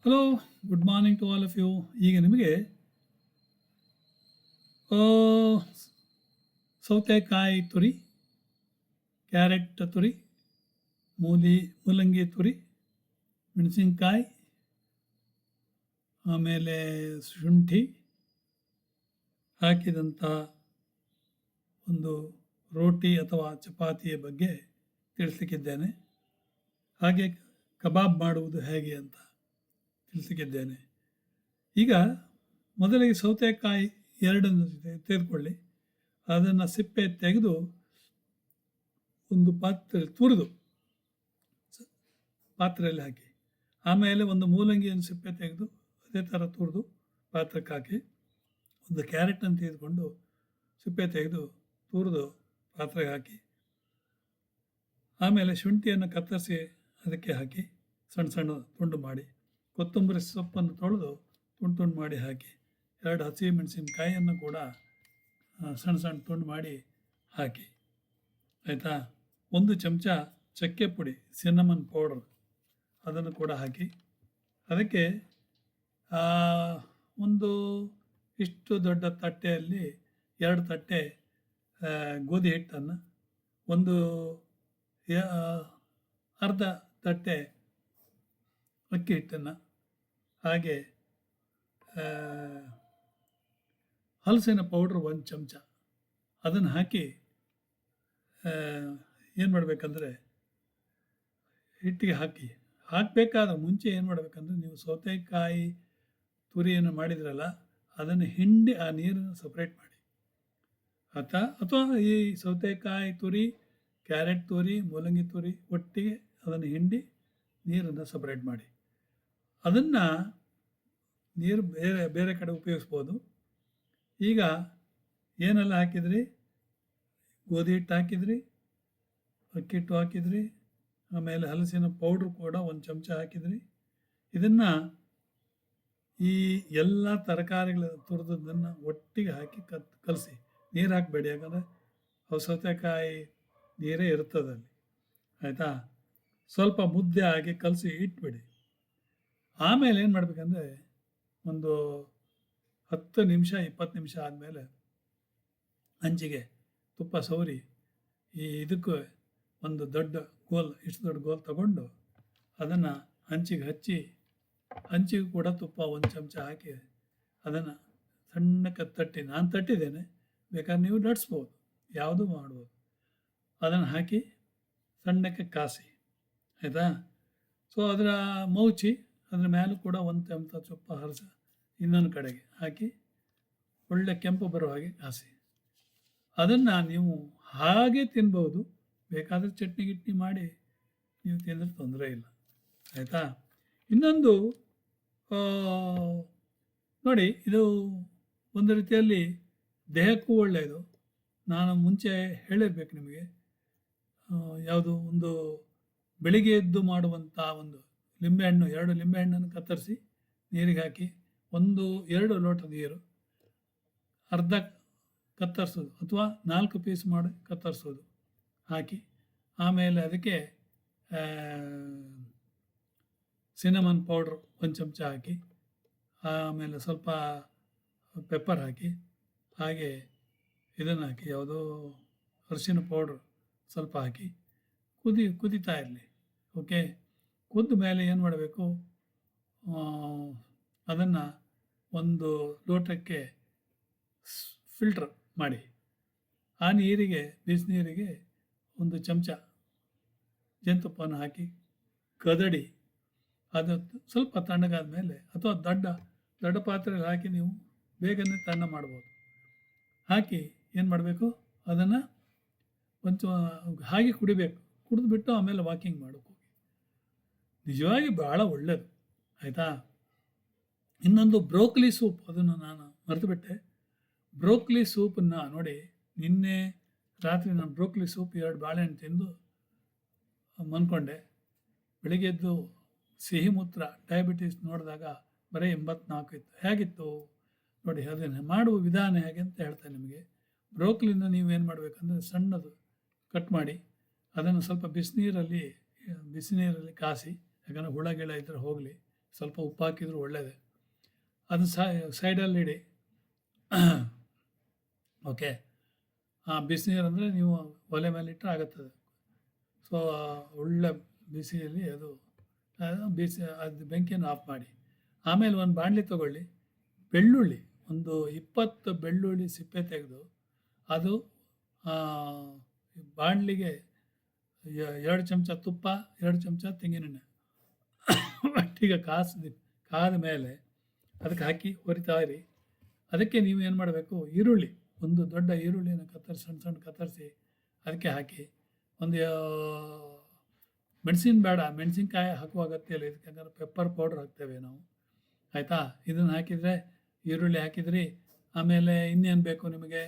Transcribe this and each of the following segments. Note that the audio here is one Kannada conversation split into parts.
Hello, good morning to all of you. ಈಗ ನಿಮಗೆ ಆ, ಸೌತೆಕಾಯಿ ತುರಿ, ಕ್ಯಾರೆಟ್ ತುರಿ, ಮೂಲಂಗಿ ತುರಿ, ಮೆಣಸಿನ್ಕಾಯಿ, ಆಮೇಲೆ ಶುಂಠಿ ಹಾಕಿದಂಥ ಒಂದು ರೋಟಿ ಅಥವಾ ಚಪಾತಿಯ ಬಗ್ಗೆ ತಿಳಿಸಲಿಕ್ಕಿದ್ದೇನೆ. ಹಾಗೆ ಕಬಾಬ್ ಮಾಡುವುದು ಹೇಗೆ ಅಂತ ತಿಳಿಸಲಿಕ್ಕಿದ್ದೇನೆ. ಈಗ ಮೊದಲಿಗೆ ಸೌತೆಕಾಯಿ ಎರಡನ್ನು ತೆಗೆದುಕೊಳ್ಳಿ. ಅದನ್ನು ಸಿಪ್ಪೆ ತೆಗೆದು ಒಂದು ತುರಿದು ಪಾತ್ರೆಯಲ್ಲಿ ಹಾಕಿ. ಆಮೇಲೆ ಒಂದು ಮೂಲಂಗಿಯನ್ನು ಸಿಪ್ಪೆ ತೆಗೆದು ಅದೇ ಥರ ತುರಿದು ಪಾತ್ರಕ್ಕೆ ಹಾಕಿ. ಒಂದು ಕ್ಯಾರೆಟನ್ನು ತೆಗೆದುಕೊಂಡು ಸಿಪ್ಪೆ ತೆಗೆದು ತುರಿದು ಪಾತ್ರೆಗೆ ಹಾಕಿ. ಆಮೇಲೆ ಶುಂಠಿಯನ್ನು ಕತ್ತರಿಸಿ ಅದಕ್ಕೆ ಹಾಕಿ ಸಣ್ಣ ಸಣ್ಣ ತುಂಡು ಮಾಡಿ. ಕೊತ್ತಂಬರಿ ಸೊಪ್ಪನ್ನು ತೊಳೆದು ತುಂಡು ಮಾಡಿ ಹಾಕಿ. 2 ಹಸಿ ಮೆಣಸಿನಕಾಯಿಯನ್ನು ಕೂಡ ಸಣ್ಣ ಸಣ್ಣ ತುಂಡು ಮಾಡಿ ಹಾಕಿ. ಆಯಿತಾ? 1 ಚಮಚ ಚಕ್ಕೆ ಪುಡಿ, ಸಿನ್ನಮನ್ ಪೌಡರ್, ಅದನ್ನು ಕೂಡ ಹಾಕಿ. ಅದಕ್ಕೆ ಒಂದು ಇಷ್ಟು ದೊಡ್ಡ ತಟ್ಟೆಯಲ್ಲಿ 2 ತಟ್ಟೆ ಗೋಧಿ ಹಿಟ್ಟನ್ನು, ಒಂದು ಅರ್ಧ ತಟ್ಟೆ ಅಕ್ಕಿ ಹಿಟ್ಟನ್ನು, ಹಾಗೆ ಹಲಸಿನ ಪೌಡ್ರ್ 1 ಚಮಚ ಅದನ್ನು ಹಾಕಿ ಏನು ಮಾಡಬೇಕಂದ್ರೆ ಹಿಟ್ಟಿಗೆ ಹಾಕಬೇಕಾದ್ರೆ ಮುಂಚೆ ಏನು ಮಾಡಬೇಕಂದ್ರೆ, ನೀವು ಸೌತೆಕಾಯಿ ತುರಿಯನ್ನು ಮಾಡಿದ್ರಲ್ಲ ಅದನ್ನು ಹಿಂಡಿ ಆ ನೀರನ್ನು ಸಪ್ರೇಟ್ ಮಾಡಿ. ಅಥವಾ ಈ ಸೌತೆಕಾಯಿ ತುರಿ, ಕ್ಯಾರೆಟ್ ತುರಿ, ಮೂಲಂಗಿ ತುರಿ ಒಟ್ಟಿಗೆ ಅದನ್ನು ಹಿಂಡಿ ನೀರನ್ನು ಸಪ್ರೇಟ್ ಮಾಡಿ. ಅದನ್ನು ನೀರು ಬೇರೆ ಬೇರೆ ಕಡೆ ಉಪಯೋಗಿಸ್ಬೋದು. ಈಗ ಏನೆಲ್ಲ ಹಾಕಿದ್ರಿ? ಗೋಧಿ ಹಿಟ್ಟು ಹಾಕಿದ್ರಿ, ಅಕ್ಕಿ ಹಿಟ್ಟು ಹಾಕಿದ್ರಿ, ಆಮೇಲೆ ಹಲಸಿನ ಪೌಡ್ರು ಕೂಡ 1 ಚಮಚ ಹಾಕಿದ್ರಿ. ಇದನ್ನು ಈ ಎಲ್ಲ ತರಕಾರಿಗಳ ತುರಿದದ್ದನ್ನು ಒಟ್ಟಿಗೆ ಹಾಕಿ ಕಲಸಿ. ನೀರು ಹಾಕಬೇಡಿ, ಯಾಕಂದರೆ ಅವು ಸೌತೆಕಾಯಿ ನೀರೇ ಇರ್ತದಲ್ಲಿ. ಆಯಿತಾ? ಸ್ವಲ್ಪ ಮುದ್ದೆ ಹಾಕಿ ಕಲಸಿ ಇಟ್ಬಿಡಿ. ಆಮೇಲೆ ಏನು ಮಾಡಬೇಕಂದ್ರೆ, ಒಂದು 10 ನಿಮಿಷ 20 ನಿಮಿಷ ಆದಮೇಲೆ ಹಂಚಿಗೆ ತುಪ್ಪ ಸವರಿ ಇದಕ್ಕೆ ಒಂದು ದೊಡ್ಡ ಗೋಲ್, ಇಷ್ಟು ದೊಡ್ಡ ಗೋಲ್ ತಗೊಂಡು ಅದನ್ನು ಹಂಚಿಗೆ ಹಚ್ಚಿ, ಹಂಚಿಗೂ ಕೂಡ ತುಪ್ಪ 1 ಚಮಚ ಹಾಕಿ ಅದನ್ನು ಸಣ್ಣಕ್ಕೆ ತಟ್ಟಿ, ನಾನು ತಟ್ಟಿದ್ದೇನೆ, ಬೇಕಾದ್ರೆ ನೀವು ಲಟ್ಸ್ಬೋದು, ಯಾವುದೂ ಮಾಡ್ಬೋದು. ಅದನ್ನು ಹಾಕಿ ಸಣ್ಣಕ್ಕೆ ಕಾಸಿ. ಆಯಿತಾ? ಸೊ ಅದರ ಮೌಚಿ ಅದ್ರ ಮೇಲೂ ಕೂಡ 1 ಚಮಚ ತುಪ್ಪ ಇನ್ನೊಂದು ಕಡೆಗೆ ಹಾಕಿ ಒಳ್ಳೆ ಕೆಂಪು ಬರೋ ಹಾಗೆ ಕಾಸಿ. ಅದನ್ನು ನೀವು ಹಾಗೆ ತಿನ್ಬೋದು, ಬೇಕಾದರೆ ಚಟ್ನಿ ಗಿಟ್ನಿ ಮಾಡಿ ನೀವು ತಿಂದರೆ ತೊಂದರೆ ಇಲ್ಲ. ಆಯಿತಾ? ಇನ್ನೊಂದು ನೋಡಿ, ಇದು ಒಂದು ರೀತಿಯಲ್ಲಿ ದೇಹಕ್ಕೂ ಒಳ್ಳೆಯದು. ನಾನು ಮುಂಚೆ ಹೇಳಿರ್ಬೇಕು ನಿಮಗೆ. ಯಾವುದು, ಒಂದು ಬೆಳಿಗ್ಗೆ ಎದ್ದು ಮಾಡುವಂಥ ಒಂದು ಲಿಂಬೆಹಣ್ಣು, 2 ಲಿಂಬೆಹಣ್ಣನ್ನು ಕತ್ತರಿಸಿ ನೀರಿಗೆ ಹಾಕಿ 1-2 ಲೋಟ ನೀರು, ಅರ್ಧ ಕತ್ತರಿಸೋದು ಅಥವಾ 4 ಪೀಸ್ ಮಾಡಿ ಕತ್ತರಿಸೋದು ಹಾಕಿ, ಆಮೇಲೆ ಅದಕ್ಕೆ ಸಿನಮನ್ ಪೌಡ್ರ್ 1 ಚಮಚ ಹಾಕಿ, ಆಮೇಲೆ ಸ್ವಲ್ಪ ಪೆಪ್ಪರ್ ಹಾಕಿ, ಹಾಗೆ ಇದನ್ನು ಹಾಕಿ, ಯಾವುದೋ ಅರಿಶಿನ ಪೌಡ್ರ್ ಸ್ವಲ್ಪ ಹಾಕಿ ಕುದೀತಾ ಇರಲಿ. ಓಕೆ? ಕುದ್ದ ಮೇಲೆ ಏನು ಮಾಡಬೇಕು, ಅದನ್ನು ಒಂದು ಲೋಟಕ್ಕೆ ಫಿಲ್ಟರ್ ಮಾಡಿ, ಆ ನೀರಿಗೆ, ಬಿಸಿನೀರಿಗೆ 1 ಚಮಚ ಜೇನುತುಪ್ಪನ ಹಾಕಿ ಕದಡಿ, ಅದು ಸ್ವಲ್ಪ ತಣ್ಣಗಾದ ಮೇಲೆ, ಅಥವಾ ದೊಡ್ಡ ಪಾತ್ರೆಯಲ್ಲಿ ಹಾಕಿ ನೀವು ಬೇಗನೆ ತಣ್ಣ ಮಾಡ್ಬೋದು. ಹಾಕಿ ಏನು ಮಾಡಬೇಕು, ಅದನ್ನು ಹಾಗೆ ಕುಡಿಬೇಕು. ಕುಡಿದ್ಬಿಟ್ಟು ಆಮೇಲೆ ವಾಕಿಂಗ್ ಮಾಡೋಕ್ಕೆ ಹೋಗಿ. ನಿಜವಾಗಿ ಭಾಳ ಒಳ್ಳೆಯದು. ಆಯಿತಾ? ಇನ್ನೊಂದು ಬ್ರೋಕ್ಲಿ ಸೂಪ್, ಅದನ್ನು ನಾನು ಮರೆತುಬಿಟ್ಟೆ. ಬ್ರೋಕ್ಲಿ ಸೂಪನ್ನು ನೋಡಿ, ನಿನ್ನೆ ರಾತ್ರಿ ನಾನು ಬ್ರೋಕ್ಲಿ ಸೂಪ್ 2 ಬಾಳೆಹಣ್ಣು ತಿಂದು ಮನ್ಕೊಂಡೆ. ಬೆಳಿಗ್ಗೆ ಎದ್ದು ಸಿಹಿ ಮೂತ್ರ, ಡಯಾಬಿಟೀಸ್ ನೋಡಿದಾಗ ಬರೀ 84 ಇತ್ತು. ಹೇಗಿತ್ತು ನೋಡಿ. ಅದನ್ನು ಮಾಡುವ ವಿಧಾನ ಹೇಗೆ ಅಂತ ಹೇಳ್ತೇನೆ ನಿಮಗೆ. ಬ್ರೋಕ್ಲಿನ ನೀವೇನು ಮಾಡಬೇಕಂದ್ರೆ, ಸಣ್ಣದು ಕಟ್ ಮಾಡಿ ಅದನ್ನು ಸ್ವಲ್ಪ ಬಿಸಿನೀರಲ್ಲಿ ಕಾಸಿ, ಯಾಕಂದರೆ ಹುಳ ಗಿಳ ಇದ್ದರೆ ಹೋಗಲಿ, ಸ್ವಲ್ಪ ಉಪ್ಪು ಹಾಕಿದ್ರು ಒಳ್ಳೆಯದೇ. ಅದು ಸೈಡಲ್ಲಿ ಇಡಿ. ಓಕೆ. ಬಿಸಿನೀರು ಅಂದರೆ ನೀವು ಒಲೆ ಮೇಲೆ ಇಟ್ಟರೆ ಆಗುತ್ತದೆ. ಸೊ ಒಳ್ಳೆ ಬಿಸಿಯಲ್ಲಿ ಅದು ಬೆಂಕಿಯನ್ನು ಆಫ್ ಮಾಡಿ. ಆಮೇಲೆ ಒಂದು ಬಾಣಲಿ ತೊಗೊಳ್ಳಿ. ಬೆಳ್ಳುಳ್ಳಿ ಒಂದು 20 ಬೆಳ್ಳುಳ್ಳಿ ಸಿಪ್ಪೆ ತೆಗೆದು ಅದು ಬಾಣಲಿಗೆ 2 ಚಮಚ ತುಪ್ಪ, 2 ಚಮಚ ತೆಂಗಿನೆಣ್ಣೆ ಒಟ್ಟಿಗೆ ಕಾದ ಮೇಲೆ ಅದಕ್ಕೆ ಹಾಕಿ ಹುರಿತಾ ಇರಿ. ಅದಕ್ಕೆ ನೀವು ಏನು ಮಾಡಬೇಕು, ಈರುಳ್ಳಿ, ಒಂದು ದೊಡ್ಡ ಈರುಳ್ಳಿನ ಸಣ್ಣ ಸಣ್ಣ ಕತ್ತರಿಸಿ ಅದಕ್ಕೆ ಹಾಕಿ. ಒಂದು ಮೆಣಸಿನ್ಕಾಯಿ ಹಾಕುವ ಅಗತ್ಯ ಇಲ್ಲ, ಇದಕ್ಕೆ ಯಾಕಂದರೆ ಪೆಪ್ಪರ್ ಪೌಡ್ರ್ ಹಾಕ್ತೇವೆ ನಾವು. ಆಯಿತಾ? ಇದನ್ನು ಹಾಕಿದರೆ, ಈರುಳ್ಳಿ ಹಾಕಿದ್ರಿ, ಆಮೇಲೆ ಇನ್ನೇನು ಬೇಕು ನಿಮಗೆ,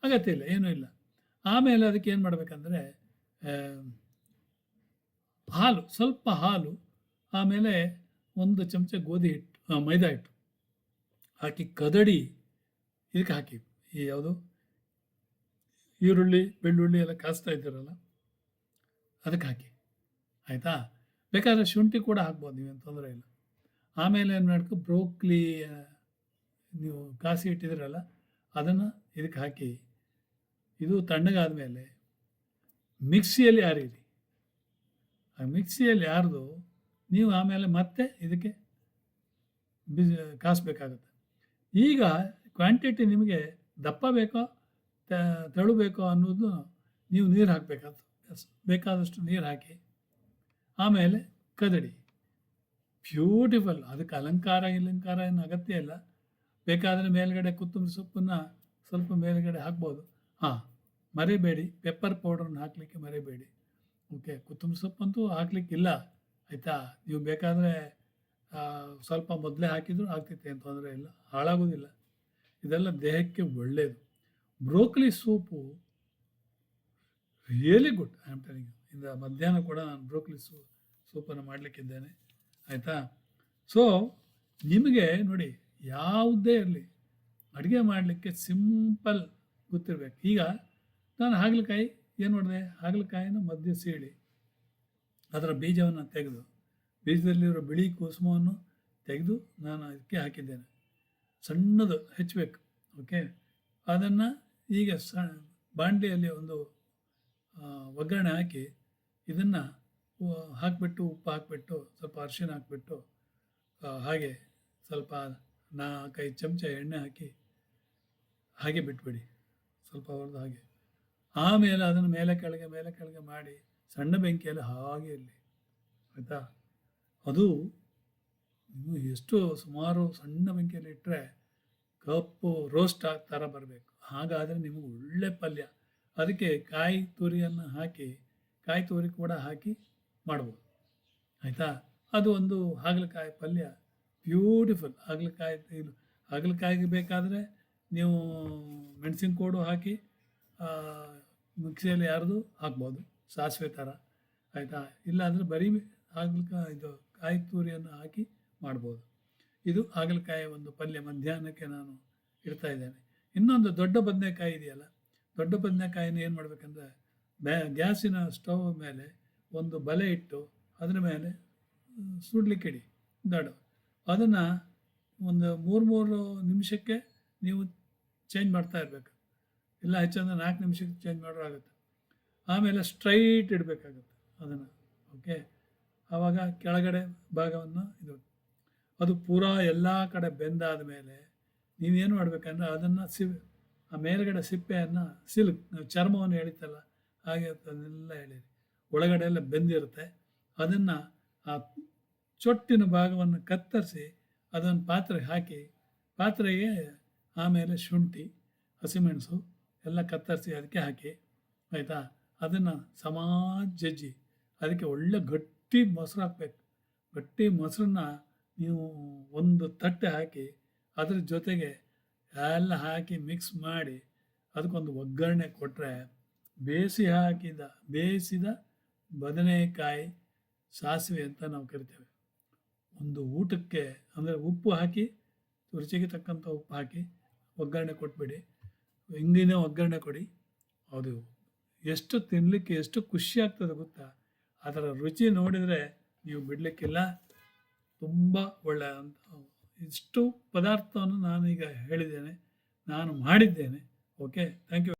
ಅಗತ್ಯ ಇಲ್ಲ, ಏನೂ ಇಲ್ಲ. ಆಮೇಲೆ ಅದಕ್ಕೆ ಏನು ಮಾಡಬೇಕಂದ್ರೆ ಹಾಲು, ಸ್ವಲ್ಪ ಹಾಲು, ಆಮೇಲೆ 1 ಚಮಚ ಗೋಧಿ ಹಿಟ್ಟು, ಮೈದಾ ಹಿಟ್ಟು ಹಾಕಿ ಕದಡಿ ಇದಕ್ಕೆ ಹಾಕಿ. ಈ ಯಾವುದು ಈರುಳ್ಳಿ ಬೆಳ್ಳುಳ್ಳಿ ಎಲ್ಲ ಕಾಸ್ತಾ ಇದ್ದೀರಲ್ಲ ಅದಕ್ಕೆ ಹಾಕಿ. ಆಯಿತಾ? ಬೇಕಾದರೆ ಶುಂಠಿ ಕೂಡ ಹಾಕ್ಬೋದು, ನೀವೇನು ತೊಂದರೆ ಇಲ್ಲ. ಆಮೇಲೆ ಏನು ಮಾಡಬೇಕು, ಬ್ರೋಕ್ಲಿ ನೀವು ಕಾಸಿ ಇಟ್ಟಿದ್ದೀರಲ್ಲ ಅದನ್ನು ಇದಕ್ಕೆ ಹಾಕಿ. ಇದು ತಣ್ಣಗಾದ ಮೇಲೆ ಮಿಕ್ಸಿಯಲ್ಲಿ ಅರೀರಿ. ಆ ಮಿಕ್ಸಿಯಲ್ಲಿ ಅರೆದು ನೀವು ಆಮೇಲೆ ಮತ್ತೆ ಇದಕ್ಕೆ ಕಾಸಬೇಕಾಗುತ್ತೆ. ಈಗ ಕ್ವಾಂಟಿಟಿ ನಿಮಗೆ ದಪ್ಪ ಬೇಕೋ ತೆಳು ಬೇಕೋ ಅನ್ನೋದು ನೀವು ನೀರು ಹಾಕಬೇಕಾಗ್ತದೆ. ಬೇಕಾದಷ್ಟು ನೀರು ಹಾಕಿ ಆಮೇಲೆ ಕದಡಿ. ಬ್ಯೂಟಿಫುಲ್. ಅದಕ್ಕೆ ಅಲಂಕಾರ ಏನು ಅಗತ್ಯ ಇಲ್ಲ. ಬೇಕಾದರೆ ಮೇಲ್ಗಡೆ ಕೊತ್ತಂಬರಿ ಸೊಪ್ಪನ್ನು ಸ್ವಲ್ಪ ಮೇಲ್ಗಡೆ ಹಾಕ್ಬೋದು. ಮರಿಬೇಡಿ, ಪೆಪ್ಪರ್ ಪೌಡ್ರನ್ನ ಹಾಕಲಿಕ್ಕೆ ಮರಿಬೇಡಿ. ಓಕೆ, ಕೊತ್ತಂಬರಿ ಸೊಪ್ಪಂತೂ ಹಾಕ್ಲಿಕ್ಕಿಲ್ಲ. ಆಯಿತಾ? ನೀವು ಬೇಕಾದರೆ ಸ್ವಲ್ಪ ಮೊದಲೇ ಹಾಕಿದರೂ ಆಗ್ತೈತೆ, ಏನು ತೊಂದರೆ ಇಲ್ಲ, ಹಾಳಾಗೋದಿಲ್ಲ. ಇದೆಲ್ಲ ದೇಹಕ್ಕೆ ಒಳ್ಳೆಯದು. Broccoli soup really good. I am telling you. ಇಂದ ಮಧ್ಯಾಹ್ನ ಕೂಡ ನಾನು ಬ್ರೋಕ್ಲಿ ಸೂಪನ್ನು ಮಾಡಲಿಕ್ಕಿದ್ದೇನೆ. ಆಯಿತಾ? ಸೊ ನಿಮಗೆ ನೋಡಿ, ಯಾವುದೇ ಇರಲಿ ಅಡುಗೆ ಮಾಡಲಿಕ್ಕೆ ಸಿಂಪಲ್ ಗೊತ್ತಿರಬೇಕು. ಈಗ ನಾನು ಹಾಗಲಕಾಯಿ ಏನು ಮಾಡಿದೆ, ಹಾಗಲಕಾಯಿನ ಮಧ್ಯೆ ಸೀಳಿ ಅದರ ಬೀಜವನ್ನು ತೆಗೆದು, ಬೀಜದಲ್ಲಿರೋ ಬಿಳಿ ಕುಸುಮವನ್ನು ತೆಗೆದು ನಾನು ಇದಕ್ಕೆ ಹಾಕಿದ್ದೇನೆ. ಸಣ್ಣದು ಹೆಚ್ಚಬೇಕು. ಓಕೆ, ಅದನ್ನು ಈಗ ಬಾಣಲಿಯಲ್ಲಿ ಒಂದು ಒಗ್ಗರಣೆ ಹಾಕಿ ಇದನ್ನು ಹಾಕಿಬಿಟ್ಟು, ಉಪ್ಪು ಹಾಕಿಬಿಟ್ಟು, ಸ್ವಲ್ಪ ಅರಿಶಿನ ಹಾಕಿಬಿಟ್ಟು, ಹಾಗೆ ಸ್ವಲ್ಪ 4-5 ಚಮಚ ಎಣ್ಣೆ ಹಾಕಿ ಹಾಗೆ ಬಿಟ್ಬಿಡಿ, ಸ್ವಲ್ಪ ಹೊಡೆದು ಹಾಗೆ. ಆಮೇಲೆ ಅದನ್ನು ಮೇಲೆ ಕೆಳಗೆ ಮಾಡಿ ಸಣ್ಣ ಬೆಂಕಿಯಲ್ಲಿ ಹಾಗೆ ಇರಲಿ. ಆಯಿತಾ? ಅದು ನೀವು ಎಷ್ಟು ಸುಮಾರು ಸಣ್ಣ ಬೆಂಕಿಯಲ್ಲಿ ಇಟ್ಟರೆ ಕಪ್ಪು ರೋಸ್ಟ್ ಥರ ಬರಬೇಕು. ಹಾಗಾದರೆ ನಿಮಗೆ ಒಳ್ಳೆ ಪಲ್ಯ. ಅದಕ್ಕೆ ಕಾಯಿ ತುರಿಯನ್ನು ಹಾಕಿ, ಕಾಯಿ ತುರಿ ಕೂಡ ಹಾಕಿ ಮಾಡ್ಬೋದು. ಆಯಿತಾ? ಅದು ಒಂದು ಹಾಗಲಕಾಯಿ ಪಲ್ಯ ಬ್ಯೂಟಿಫುಲ್. ಹಾಗಲಕಾಯಿಗೆ ಬೇಕಾದರೆ ನೀವು ಮೆಣಸಿನ ಕೋಡು ಹಾಕಿ ಮಿಕ್ಸಿಯಲ್ಲಿ ಅರೆದು ಹಾಕ್ಬೋದು, ಸಾಸಿವೆ ಥರ. ಆಯಿತಾ? ಇಲ್ಲಾಂದರೆ ಬರೀ ಇದು ಕಾಯಿ ತುರಿಯನ್ನು ಹಾಕಿ ಮಾಡ್ಬೋದು. ಇದು ಹಾಗಲಕಾಯಿ ಒಂದು ಪಲ್ಯ ಮಧ್ಯಾಹ್ನಕ್ಕೆ ನಾನು ಇಡ್ತಾ ಇದ್ದೇನೆ. ಇನ್ನೊಂದು ದೊಡ್ಡ ಬದನೆಕಾಯಿ ಇದೆಯಲ್ಲ, ದೊಡ್ಡ ಬದನೆಕಾಯಿನ ಏನು ಮಾಡಬೇಕಂದ್ರೆ, ಗ್ಯಾಸಿನ ಸ್ಟವ್ ಮೇಲೆ ಒಂದು ಬಲೆ ಇಟ್ಟು ಅದರ ಮೇಲೆ ಸುಡ್ಲಿಕ್ಕಿಡಿ ಅದನ್ನು ಒಂದು 3 ನಿಮಿಷಕ್ಕೆ ನೀವು ಚೇಂಜ್ ಮಾಡ್ತಾ ಇರಬೇಕು. ಇಲ್ಲ ಹೆಚ್ಚಂದ್ರೆ 4 ನಿಮಿಷಕ್ಕೆ ಚೇಂಜ್ ಮಾಡೋರು ಆಗುತ್ತೆ. ಆಮೇಲೆ ಸ್ಟ್ರೈಟ್ ಇಡಬೇಕಾಗುತ್ತೆ ಅದನ್ನು. ಓಕೆ, ಆವಾಗ ಕೆಳಗಡೆ ಭಾಗವನ್ನು ಅದು ಪೂರಾ ಎಲ್ಲ ಕಡೆ ಬೆಂದಾದ ಮೇಲೆ ನೀವೇನು ಮಾಡಬೇಕಂದ್ರೆ ಅದನ್ನು ಆ ಮೇಲ್ಗಡೆ ಸಿಪ್ಪೆಯನ್ನು ಚರ್ಮವನ್ನು ಎಳಿತಲ್ಲ ಹಾಗೆ ಅದನ್ನೆಲ್ಲ ಎಳೀರಿ. ಒಳಗಡೆ ಎಲ್ಲ ಬೆಂದಿರುತ್ತೆ. ಅದನ್ನು ಆ ಚೊಟ್ಟಿನ ಭಾಗವನ್ನು ಕತ್ತರಿಸಿ ಅದನ್ನು ಪಾತ್ರೆಗೆ ಹಾಕಿ, ಪಾತ್ರೆಗೆ ಆಮೇಲೆ ಶುಂಠಿ, ಹಸಿಮೆಣಸು ಎಲ್ಲ ಕತ್ತರಿಸಿ ಅದಕ್ಕೆ ಹಾಕಿ. ಆಯಿತಾ? ಅದನ್ನು ಜಜ್ಜಿ ಅದಕ್ಕೆ ಒಳ್ಳೆ ಗಟ್ಟಿ ಮೊಸರು ಹಾಕಬೇಕು. ಗಟ್ಟಿ ಮೊಸರನ್ನ ನೀವು ಒಂದು ತಟ್ಟೆ ಹಾಕಿ ಅದ್ರ ಜೊತೆಗೆ ಎಲ್ಲ ಹಾಕಿ ಮಿಕ್ಸ್ ಮಾಡಿ ಅದಕ್ಕೊಂದು ಒಗ್ಗರಣೆ ಕೊಟ್ಟರೆ, ಬೇಯಿಸಿದ ಬದನೆಕಾಯಿ ಸಾಸಿವೆ ಅಂತ ನಾವು ಕರಿತೇವೆ. ಒಂದು ಊಟಕ್ಕೆ ಅಂದರೆ ಉಪ್ಪು ಹಾಕಿ, ರುಚಿಗೆ ತಕ್ಕಂಥ ಉಪ್ಪು ಹಾಕಿ ಒಗ್ಗರಣೆ ಕೊಟ್ಬಿಡಿ. ಹಿಂಗಿನ ಒಗ್ಗರಣೆ ಕೊಡಿ. ಅದು ಎಷ್ಟು ತಿನ್ನಲಿಕ್ಕೆ ಎಷ್ಟು ಖುಷಿ ಆಗ್ತದೆ ಗೊತ್ತಾ? ಅದರ ರುಚಿ ನೋಡಿದರೆ ನೀವು ಬಿಡಲಿಕ್ಕಿಲ್ಲ. ತುಂಬ ಒಳ್ಳೆಯ ಇಷ್ಟು ಪದಾರ್ಥವನ್ನು ನಾನೀಗ ಹೇಳಿದ್ದೇನೆ, ನಾನು ಮಾಡಿದ್ದೇನೆ. Okay, thank you.